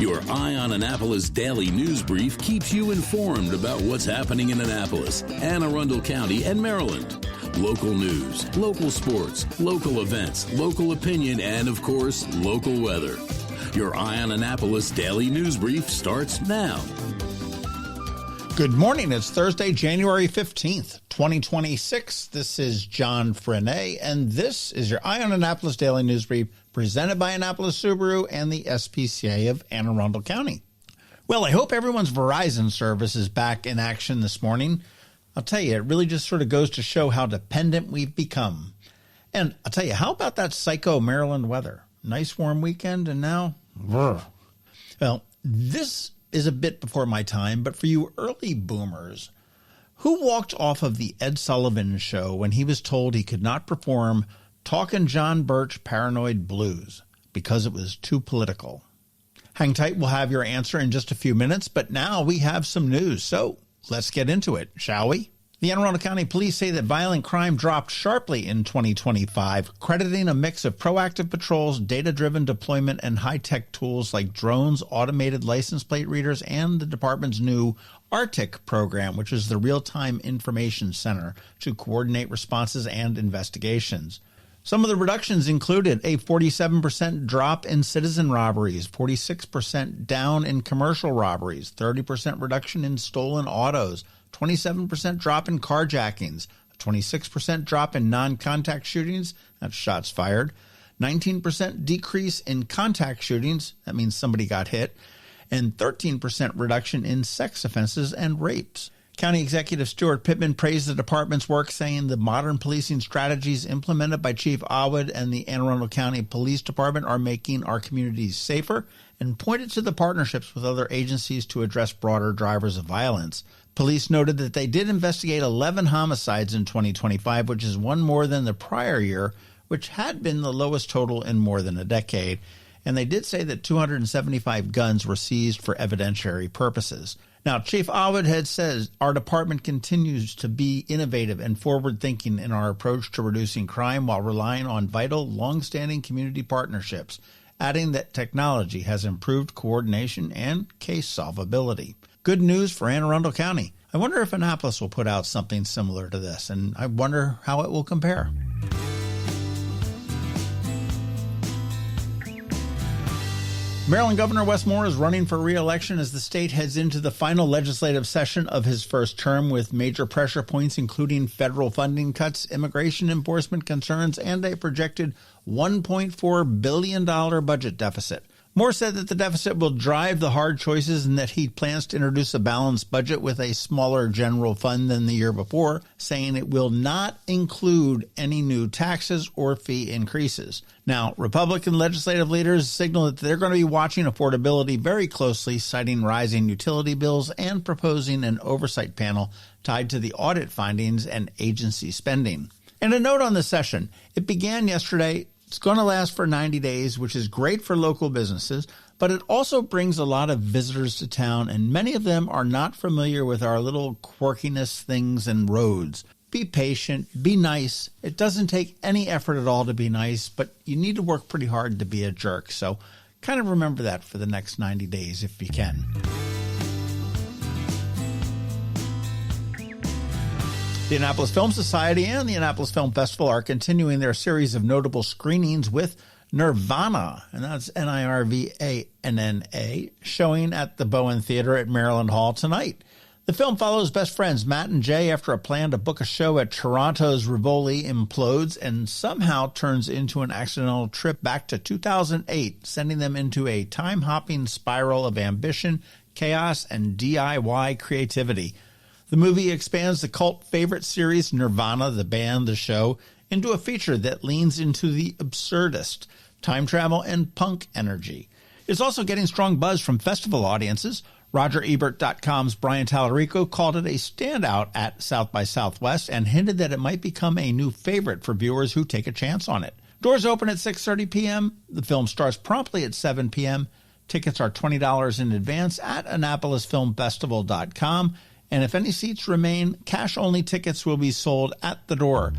Your Eye on Annapolis daily news brief keeps you informed about what's happening in Annapolis, Anne Arundel County, and Maryland. Local news, local sports, local events, local opinion, and, of course, local weather. Your Eye on Annapolis daily news brief starts now. Good morning. It's Thursday, January 15th, 2026. This is John Frenaye, and this is your Eye on Annapolis daily news brief presented by Annapolis Subaru and the SPCA of Anne Arundel County. Well, I hope everyone's Verizon service is back in action this morning. I'll tell you, it really just sort of goes to show how dependent we've become. And I'll tell you, how about that psycho Maryland weather? Nice warm weekend, and now, well, this is a bit before my time, but for you early boomers, who walked off of the Ed Sullivan Show when he was told he could not perform Talkin' John Birch Paranoid Blues because it was too political? Hang tight, we'll have your answer in just a few minutes, but now we have some news, so let's get into it, shall we? The Anne Arundel County Police say that violent crime dropped sharply in 2025, crediting a mix of proactive patrols, data-driven deployment, and high-tech tools like drones, automated license plate readers, and the department's new ARTIC program, which is the Real-Time Information Center, to coordinate responses and investigations. Some of the reductions included a 47% drop in citizen robberies, 46% down in commercial robberies, 30% reduction in stolen autos, 27% drop in carjackings, a 26% drop in non-contact shootings, that's shots fired, 19% decrease in contact shootings, that means somebody got hit, and 13% reduction in sex offenses and rapes. County Executive Stuart Pittman praised the department's work, saying the modern policing strategies implemented by Chief Awad and the Anne Arundel County Police Department are making our communities safer, and pointed to the partnerships with other agencies to address broader drivers of violence. Police noted that they did investigate 11 homicides in 2025, which is one more than the prior year, which had been the lowest total in more than a decade. And they did say that 275 guns were seized for evidentiary purposes. Now, Chief Awad had said our department continues to be innovative and forward-thinking in our approach to reducing crime while relying on vital, long-standing community partnerships, adding that technology has improved coordination and case solvability. Good news for Anne Arundel County. I wonder if Annapolis will put out something similar to this, and I wonder how it will compare. Maryland Governor Wes Moore is running for re-election as the state heads into the final legislative session of his first term, with major pressure points including federal funding cuts, immigration enforcement concerns, and a projected $1.4 billion budget deficit. Moore said that the deficit will drive the hard choices and that he plans to introduce a balanced budget with a smaller general fund than the year before, saying it will not include any new taxes or fee increases. Now, Republican legislative leaders signal that they're going to be watching affordability very closely, citing rising utility bills and proposing an oversight panel tied to the audit findings and agency spending. And a note on the session. It began yesterday. It's going to last for 90 days, which is great for local businesses, but it also brings a lot of visitors to town, and many of them are not familiar with our little quirkiness things and roads. Be patient, be nice. It doesn't take any effort at all to be nice, but you need to work pretty hard to be a jerk. So kind of remember that for the next 90 days if you can. The Annapolis Film Society and the Annapolis Film Festival are continuing their series of notable screenings with Nirvana, and that's Nirvanna, showing at the Bowen Theater at Maryland Hall tonight. The film follows best friends Matt and Jay after a plan to book a show at Toronto's Rivoli implodes and somehow turns into an accidental trip back to 2008, sending them into a time-hopping spiral of ambition, chaos, and DIY creativity. The movie expands the cult favorite series Nirvana, the band, the show, into a feature that leans into the absurdist, time travel, and punk energy. It's also getting strong buzz from festival audiences. RogerEbert.com's Brian Tallarico called it a standout at South by Southwest and hinted that it might become a new favorite for viewers who take a chance on it. Doors open at 6:30 p.m. The film starts promptly at 7 p.m. Tickets are $20 in advance at AnnapolisFilmFestival.com. And if any seats remain, cash-only tickets will be sold at the door.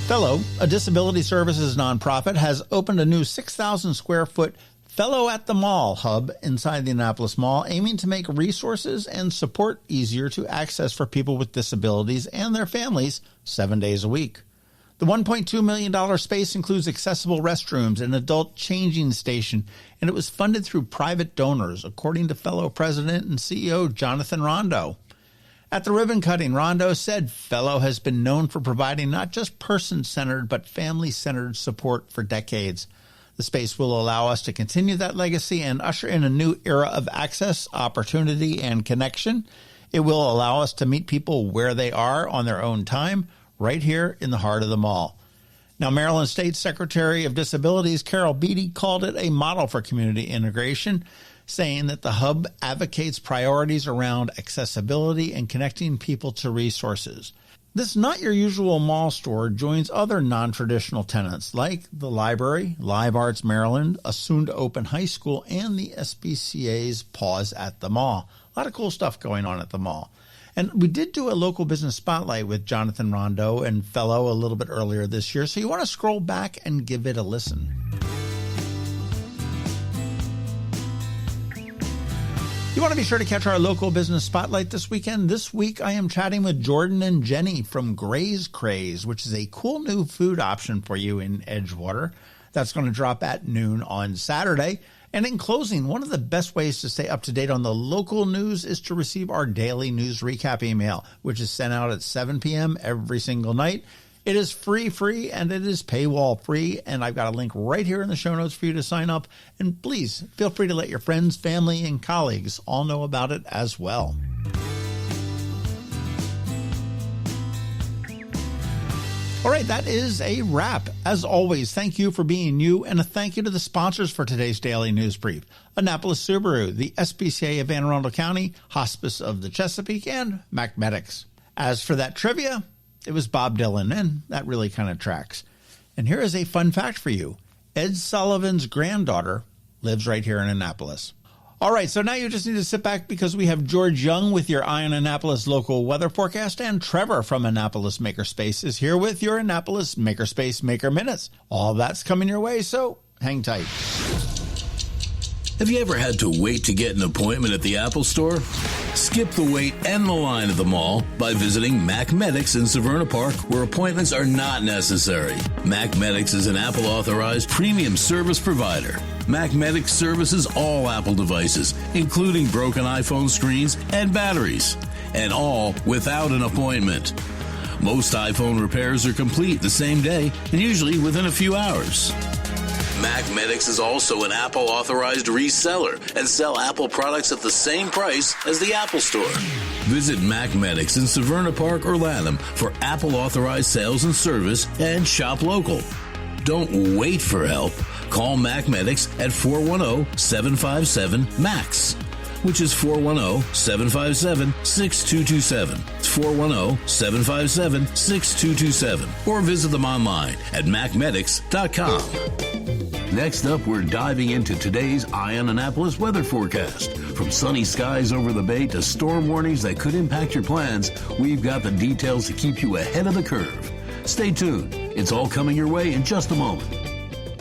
Fellow, a disability services nonprofit, has opened a new 6,000 square foot Fellow at the Mall hub inside the Annapolis Mall, aiming to make resources and support easier to access for people with disabilities and their families 7 days a week. The $1.2 million space includes accessible restrooms, an adult changing station, and it was funded through private donors, according to Fellow President and CEO Jonathan Rondo. At the ribbon cutting, Rondo said Fellow has been known for providing not just person-centered but family-centered support for decades. The space will allow us to continue that legacy and usher in a new era of access, opportunity, and connection. It will allow us to meet people where they are on their own time, right here in the heart of the mall. Now, Maryland State Secretary of Disabilities Carol Beatty called it a model for community integration, saying that the hub advocates priorities around accessibility and connecting people to resources. This not your usual mall store joins other non-traditional tenants like the library, Live Arts Maryland, a soon-to-open high school, and the SBCA's Pause at the Mall. A lot of cool stuff going on at the mall. And we did do a local business spotlight with Jonathan Rondo and Fellow a little bit earlier this year, so you want to scroll back and give it a listen. You want to be sure to catch our local business spotlight this weekend. This week, I am chatting with Jordan and Jenny from Gray's Craze, which is a cool new food option for you in Edgewater. That's going to drop at noon on Saturday. And in closing, one of the best ways to stay up to date on the local news is to receive our daily news recap email, which is sent out at 7 p.m. every single night. It is free, and it is paywall free, and I've got a link right here in the show notes for you to sign up. And please feel free to let your friends, family, and colleagues all know about it as well. All right, that is a wrap. As always, thank you for being you, and a thank you to the sponsors for today's Daily News Brief: Annapolis Subaru, the SPCA of Anne Arundel County, Hospice of the Chesapeake, and Makerspace. As for that trivia, it was Bob Dylan, and that really kind of tracks. And here is a fun fact for you. Ed Sullivan's granddaughter lives right here in Annapolis. All right, so now you just need to sit back because we have George Young with your Eye on Annapolis local weather forecast, and Trevor from Annapolis Makerspace is here with your Annapolis Makerspace Maker Minutes. All that's coming your way, so hang tight. Have you ever had to wait to get an appointment at the Apple Store? Skip the wait and the line at the mall by visiting Makerspace in Severna Park, where appointments are not necessary. Makerspace is an Apple-authorized premium service provider. Makerspace services all Apple devices, including broken iPhone screens and batteries, and all without an appointment. Most iPhone repairs are complete the same day and usually within a few hours. Makerspace is also an Apple-authorized reseller and sell Apple products at the same price as the Apple Store. Visit Makerspace in Severna Park or Lanham for Apple-authorized sales and service, and shop local. Don't wait for help. Call Makerspace at 410-757-MAX, which is 410-757-6227. It's 410-757-6227. Or visit them online at makerspace.com. Next up, we're diving into today's Eye on Annapolis weather forecast. From sunny skies over the bay to storm warnings that could impact your plans, we've got the details to keep you ahead of the curve. Stay tuned. It's all coming your way in just a moment.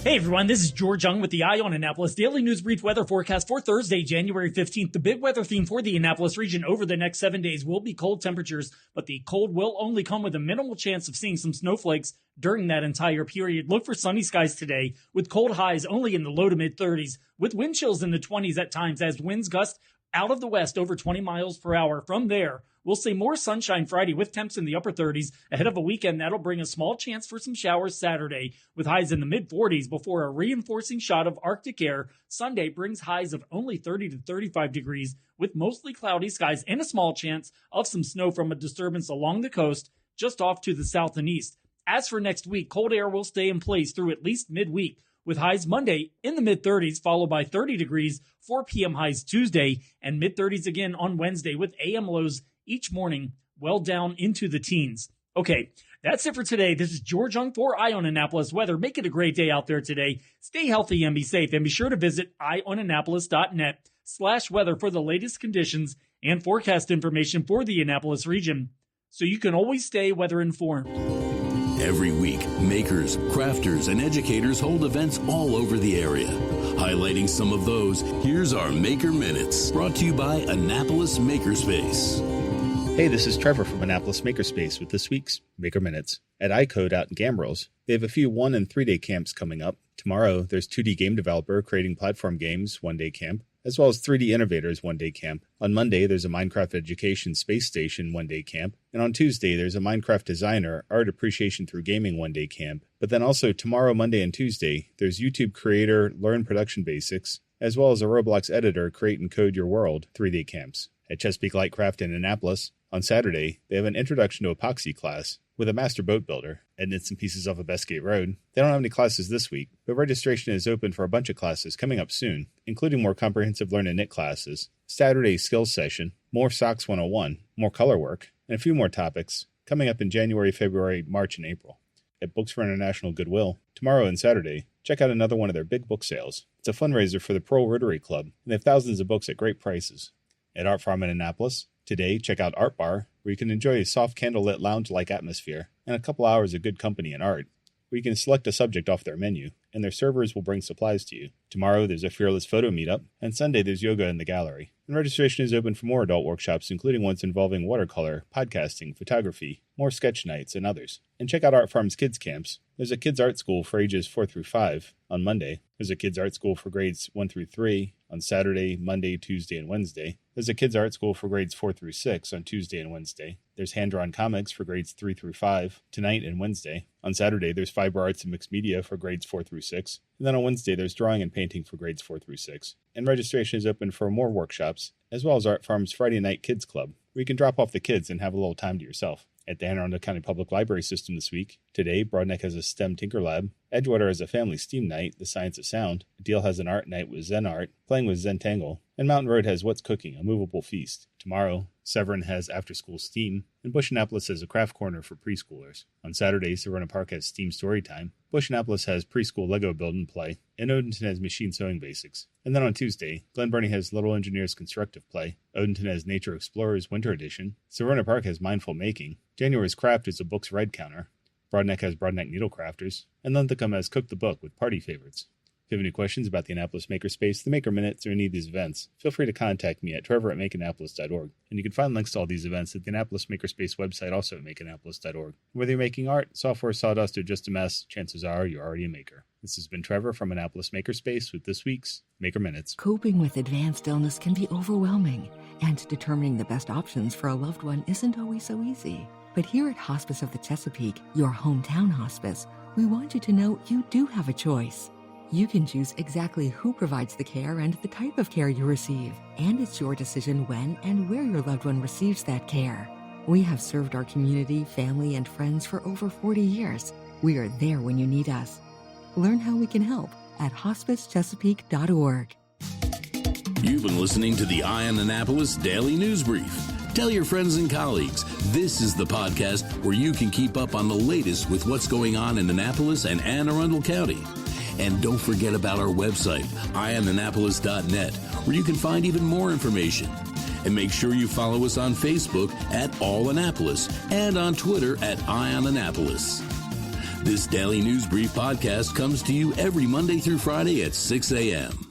Hey everyone, this is George Young with the Eye on Annapolis Daily News Brief weather forecast for Thursday, January 15th. The big weather theme for the Annapolis region over the next 7 days will be cold temperatures, but the cold will only come with a minimal chance of seeing some snowflakes during that entire period. Look for sunny skies today with cold highs only in the low to mid 30s, with wind chills in the 20s at times as winds gust out of the west over 20 miles per hour. From there, we'll see more sunshine Friday with temps in the upper 30s ahead of a weekend that'll bring a small chance for some showers Saturday with highs in the mid 40s before a reinforcing shot of Arctic air. Sunday brings highs of only 30 to 35 degrees with mostly cloudy skies and a small chance of some snow from a disturbance along the coast just off to the south and east. As for next week, cold air will stay in place through at least midweek, with highs Monday in the mid-30s, followed by 30 degrees, 4 p.m. highs Tuesday, and mid-30s again on Wednesday, with a.m. lows each morning well down into the teens. Okay, that's it for today. This is George Young for Eye on Annapolis Weather. Make it a great day out there today. Stay healthy and be safe, and be sure to visit eyeonannapolis.net/weather for the latest conditions and forecast information for the Annapolis region, so you can always stay weather informed. Every week, makers, crafters, and educators hold events all over the area. Highlighting some of those, here's our Maker Minutes, brought to you by Annapolis Makerspace. Hey, this is Trevor from Annapolis Makerspace with this week's Maker Minutes. At iCode out in Gambrels, they have a few 1- and 3-day camps coming up. Tomorrow, there's 2D game developer creating platform games 1-day camp, as well as 3D innovators 1-day camp. On Monday, there's a Minecraft education space station 1-day camp. And on Tuesday, there's a Minecraft designer art appreciation through gaming 1-day camp. But then also tomorrow, Monday, and Tuesday, there's YouTube creator learn production basics, as well as a Roblox editor create and code your world 3-day camps. At Chesapeake Lightcraft in Annapolis, on Saturday, they have an introduction to epoxy class with a master boat builder at Knits and Pieces off of Bestgate Road. They don't have any classes this week, but registration is open for a bunch of classes coming up soon, including more comprehensive learn and knit classes, Saturday skills session, more socks 101, more color work, and a few more topics coming up in January, February, March, and April. At Books for International Goodwill, tomorrow and Saturday, check out another one of their big book sales. It's a fundraiser for the Pearl Rotary Club, and they have thousands of books at great prices. At Art Farm in Annapolis, today, check out Art Bar, where you can enjoy a soft candlelit lounge-like atmosphere and a couple hours of good company and art, where you can select a subject off their menu, and their servers will bring supplies to you. Tomorrow, there's a Fearless Photo Meetup, and Sunday, there's yoga in the gallery. And registration is open for more adult workshops, including ones involving watercolor, podcasting, photography, more sketch nights, and others. And check out Art Farm's kids camps. There's a kids art school for ages 4 through 5 on Monday. There's a kids art school for grades 1 through 3 on Saturday, Monday, Tuesday, and Wednesday. There's a kids art school for grades 4 through 6 on Tuesday and Wednesday. There's hand-drawn comics for grades 3 through 5 tonight and Wednesday. On Saturday, there's fiber arts and mixed media for grades 4 through 6. And then on Wednesday, there's drawing and painting for grades 4 through 6. And registration is open for more workshops, as well as Art Farm's Friday Night Kids Club, where you can drop off the kids and have a little time to yourself. At the Anne Arundel County Public Library System this week, today, Broadneck has a STEM Tinker Lab, Edgewater has a Family STEAM Night, The Science of Sound, Deal has an Art Night with Zen Art, playing with Zentangle, and Mountain Road has What's Cooking, a movable feast. Tomorrow, Severn has After School STEAM, and Bush Annapolis has a craft corner for preschoolers. On Saturday, Savannah Park has STEAM Storytime, Bush Annapolis has preschool Lego build and play, and Odenton has machine sewing basics. And then on Tuesday, Glen Burnie has Little Engineers Constructive Play, Odenton has Nature Explorers Winter Edition, Savannah Park has Mindful Making, January's Craft is a Books Read Counter, Broadneck has Broadneck Needlecrafters, and Linthicum has Cook the Book with Party Favorites. If you have any questions about the Annapolis Makerspace, the Maker Minutes, or any of these events, feel free to contact me at trevor@makeannapolis.org. And you can find links to all these events at the Annapolis Makerspace website, also at makeannapolis.org. Whether you're making art, software, sawdust, or just a mess, chances are you're already a maker. This has been Trevor from Annapolis Makerspace with this week's Maker Minutes. Coping with advanced illness can be overwhelming, and determining the best options for a loved one isn't always so easy. But here at Hospice of the Chesapeake, your hometown hospice, we want you to know you do have a choice. You can choose exactly who provides the care and the type of care you receive, and it's your decision when and where your loved one receives that care. We have served our community, family, and friends for over 40 years. We are there when you need us. Learn how we can help at hospicechesapeake.org. You've been listening to the Eye on Annapolis Daily News Brief. Tell your friends and colleagues, this is the podcast where you can keep up on the latest with what's going on in Annapolis and Anne Arundel County. And don't forget about our website, eyeonannapolis.net, where you can find even more information. And make sure you follow us on Facebook at All Annapolis and on Twitter at Eye on Annapolis. This Daily News Brief podcast comes to you every Monday through Friday at 6 a.m.